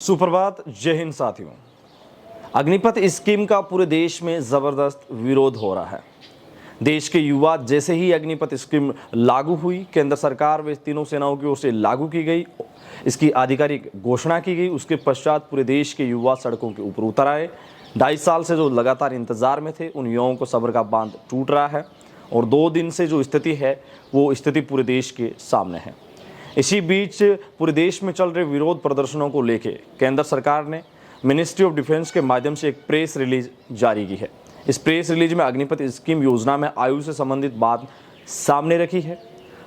सुप्रभात, जय हिंद साथियों। अग्निपथ स्कीम का पूरे देश में जबरदस्त विरोध हो रहा है। देश के युवा जैसे ही अग्निपथ स्कीम लागू हुई, केंद्र सरकार व तीनों सेनाओं की ओर से लागू की गई, इसकी आधिकारिक घोषणा की गई, उसके पश्चात पूरे देश के युवा सड़कों के ऊपर उतर आए। 2.5 साल से जो लगातार इंतजार में थे, उन युवाओं को सब्र का बांध टूट रहा है और 2 दिन से जो स्थिति है वो स्थिति पूरे देश के सामने है। इसी बीच पूरे देश में चल रहे विरोध प्रदर्शनों को लेकर केंद्र सरकार ने मिनिस्ट्री ऑफ डिफेंस के माध्यम से एक प्रेस रिलीज जारी की है। इस प्रेस रिलीज में अग्निपथ स्कीम योजना में आयु से संबंधित बात सामने रखी है।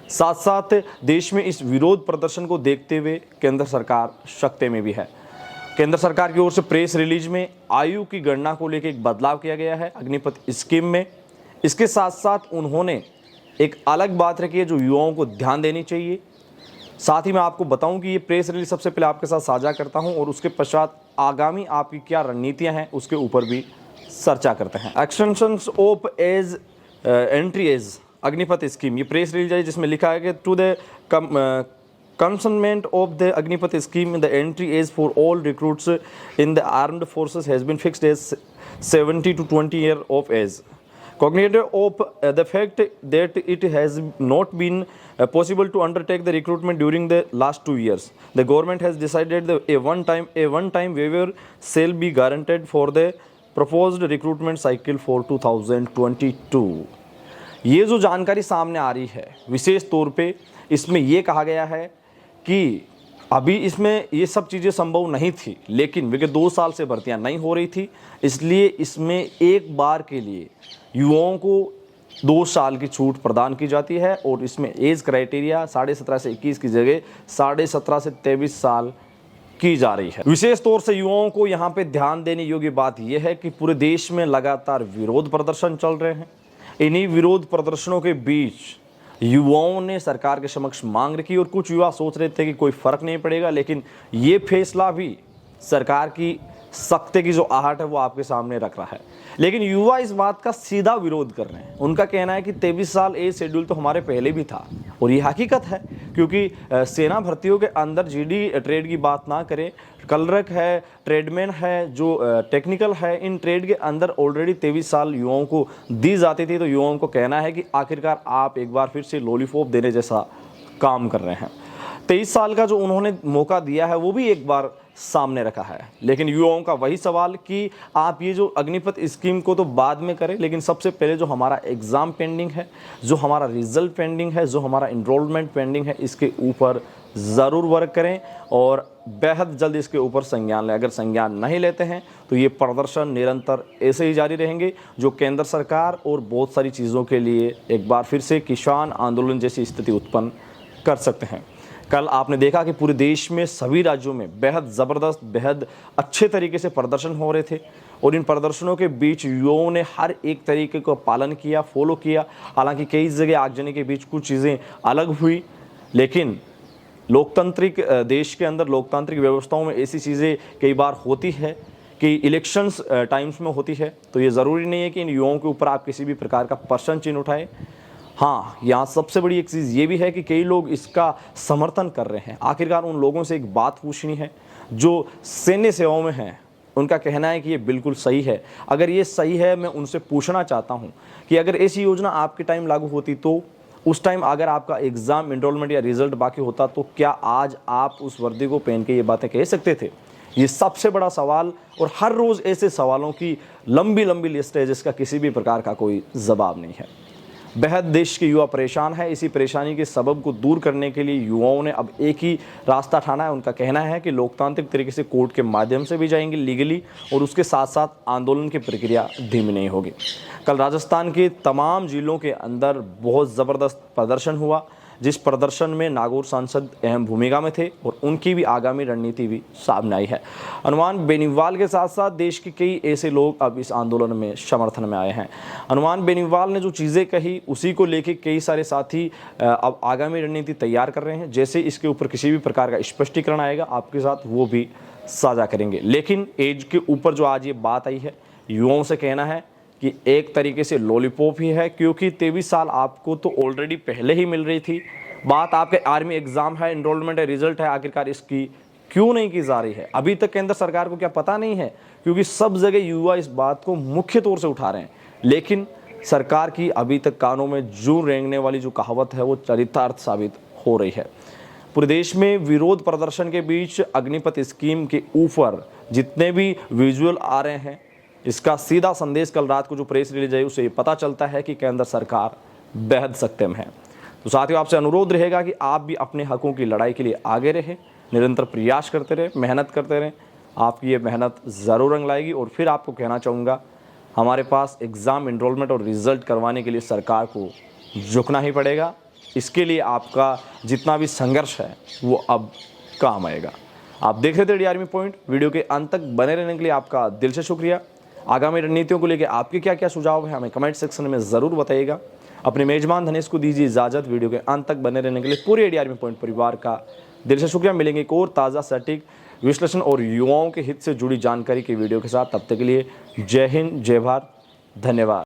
साथ साथ देश में इस विरोध प्रदर्शन को देखते हुए केंद्र सरकार सख्ते में भी है। केंद्र सरकार की ओर से प्रेस रिलीज में आयु की गणना को लेकर एक बदलाव किया गया है अग्निपथ स्कीम में। इसके साथ साथ उन्होंने एक अलग बात रखी है जो युवाओं को ध्यान देनी चाहिए। साथ ही मैं आपको बताऊं कि ये प्रेस रिलीज सबसे पहले आपके साथ साझा करता हूं और उसके पश्चात आगामी आपकी क्या रणनीतियां हैं उसके ऊपर भी चर्चा करते हैं। Extensions of age entry age Agnipath scheme, ये प्रेस रिलीज है जिसमें लिखा है कि to the concernment of the Agnipath scheme the entry age for all recruits in the armed forces has been fixed as 70 to 20 years of age. Cognizant of the fact that it has not been possible to undertake the recruitment during the last 2 years, the government has decided that a one-time waiver shall be guaranteed for the proposed recruitment cycle for 2022. ये जो जानकारी सामने आ रही है, विशेष तौर पे इसमें ये कहा गया है कि अभी इसमें ये सब चीज़ें संभव नहीं थी, लेकिन विगत 2 साल से भर्तियां नहीं हो रही थी, इसलिए इसमें एक बार के लिए युवाओं को 2 साल की छूट प्रदान की जाती है और इसमें एज क्राइटेरिया 17.5 से 21 की जगह 17.5 से 23 साल की जा रही है। विशेष तौर से युवाओं को यहाँ पे ध्यान देने योग्य बात यह है कि पूरे देश में लगातार विरोध प्रदर्शन चल रहे हैं। इन्हीं विरोध प्रदर्शनों के बीच युवाओं ने सरकार के समक्ष मांग रखी और कुछ युवा सोच रहे थे कि कोई फर्क नहीं पड़ेगा, लेकिन ये फैसला भी सरकार की सख्ते की जो आहट है वो आपके सामने रख रहा है। लेकिन युवा इस बात का सीधा विरोध कर रहे हैं। उनका कहना है कि 23 साल एज शेड्यूल तो हमारे पहले भी था और ये हकीकत है, क्योंकि सेना भर्तियों के अंदर जीडी ट्रेड की बात ना करें, कलरक है, ट्रेडमैन है, जो टेक्निकल है, इन ट्रेड के अंदर ऑलरेडी 23 साल युवाओं को दी जाती थी। तो युवाओं को कहना है कि आखिरकार आप एक बार फिर से लॉलीपॉप देने जैसा काम कर रहे हैं। 23 साल का जो उन्होंने मौका दिया है वो भी एक बार सामने रखा है। लेकिन युवाओं का वही सवाल कि आप ये जो अग्निपथ स्कीम को तो बाद में करें, लेकिन सबसे पहले जो हमारा एग्ज़ाम पेंडिंग है, जो हमारा रिजल्ट पेंडिंग है, जो हमारा इनरोलमेंट पेंडिंग है, इसके ऊपर ज़रूर वर्क करें और बेहद जल्द इसके ऊपर संज्ञान लें। अगर संज्ञान नहीं लेते हैं तो ये प्रदर्शन निरंतर ऐसे ही जारी रहेंगे, जो केंद्र सरकार और बहुत सारी चीज़ों के लिए एक बार फिर से किसान आंदोलन जैसी स्थिति उत्पन्न कर सकते हैं। कल आपने देखा कि पूरे देश में सभी राज्यों में बेहद ज़बरदस्त, बेहद अच्छे तरीके से प्रदर्शन हो रहे थे और इन प्रदर्शनों के बीच युवाओं ने हर एक तरीके को पालन किया, फॉलो किया। हालांकि कई जगह आगजनी के बीच कुछ चीज़ें अलग हुई, लेकिन लोकतांत्रिक देश के अंदर लोकतांत्रिक व्यवस्थाओं में ऐसी चीज़ें कई बार होती है कि इलेक्शंस टाइम्स में होती है। तो ये ज़रूरी नहीं है कि इन युवाओं के ऊपर आप किसी भी प्रकार का प्रश्न चिन्ह उठाएं। हाँ, यहाँ सबसे बड़ी एक चीज़ ये भी है कि कई लोग इसका समर्थन कर रहे हैं। आखिरकार उन लोगों से एक बात पूछनी है जो सैन्य सेवाओं में हैं। उनका कहना है कि ये बिल्कुल सही है। अगर ये सही है, मैं उनसे पूछना चाहता हूँ कि अगर ऐसी योजना आपके टाइम लागू होती तो उस टाइम अगर आपका एग्ज़ाम, इनरोलमेंट या रिजल्ट बाकी होता तो क्या आज आप उस वर्दी को पहन के ये बातें कह सकते थे? ये सबसे बड़ा सवाल, और हर रोज़ ऐसे सवालों की लंबी लंबी लिस्ट है जिसका किसी भी प्रकार का कोई जवाब नहीं है। बेहद देश के युवा परेशान है। इसी परेशानी के सबब को दूर करने के लिए युवाओं ने अब एक ही रास्ता ठाना है। उनका कहना है कि लोकतांत्रिक तरीके से कोर्ट के माध्यम से भी जाएंगे लीगली, और उसके साथ साथ आंदोलन की प्रक्रिया धीमी नहीं होगी। कल राजस्थान के तमाम जिलों के अंदर बहुत ज़बरदस्त प्रदर्शन हुआ, जिस प्रदर्शन में नागौर सांसद अहम भूमिका में थे और उनकी भी आगामी रणनीति भी सामने आई है। हनुमान बेनीवाल के साथ साथ देश के कई ऐसे लोग अब इस आंदोलन में समर्थन में आए हैं। हनुमान बेनीवाल ने जो चीज़ें कही उसी को लेकर कई सारे साथी अब आगामी रणनीति तैयार कर रहे हैं। जैसे इसके ऊपर किसी भी प्रकार का स्पष्टीकरण आएगा आपके साथ वो भी साझा करेंगे। लेकिन एज के ऊपर जो आज ये बात आई है, युवाओं से कहना है कि एक तरीके से लॉलीपॉप ही है, क्योंकि 23 साल आपको तो ऑलरेडी पहले ही मिल रही थी। बात आपके आर्मी एग्ज़ाम है, इनरोलमेंट है, रिजल्ट है, आखिरकार इसकी क्यों नहीं की जा रही है? अभी तक केंद्र सरकार को क्या पता नहीं है? क्योंकि सब जगह युवा इस बात को मुख्य तौर से उठा रहे हैं, लेकिन सरकार की अभी तक कानों में जूं रेंगने वाली जो कहावत है वो चरितार्थ साबित हो रही है। पूरे देश में विरोध प्रदर्शन के बीच अग्निपथ स्कीम के ऊपर जितने भी विजुअल आ रहे हैं, इसका सीधा संदेश कल रात को जो प्रेस रिलीज आई उससे पता चलता है कि केंद्र सरकार बेहद सख्त में है। तो साथियों, आपसे अनुरोध रहेगा कि आप भी अपने हकों की लड़ाई के लिए आगे रहें, निरंतर प्रयास करते रहें, मेहनत करते रहें। आपकी ये मेहनत ज़रूर रंग लाएगी। और फिर आपको कहना चाहूँगा, हमारे पास एग्ज़ाम इनरोलमेंट और रिज़ल्ट करवाने के लिए सरकार को झुकना ही पड़ेगा। इसके लिए आपका जितना भी संघर्ष है वो अब काम आएगा। आप देख रहे थे DRME पॉइंट। वीडियो के अंत तक बने रहने के लिए आपका दिल से शुक्रिया। आगामी रणनीतियों को लेकर आपके क्या क्या सुझाव है हमें कमेंट सेक्शन में ज़रूर बताइएगा। अपने मेजबान धनेश को दीजिए इजाज़त। वीडियो के अंत तक बने रहने के लिए पूरे DRME पॉइंट परिवार का दिल से शुक्रिया। मिलेंगे एक और ताज़ा सटीक विश्लेषण और युवाओं के हित से जुड़ी जानकारी की वीडियो के साथ। तब तक के लिए जय हिंद, जय भारत, धन्यवाद।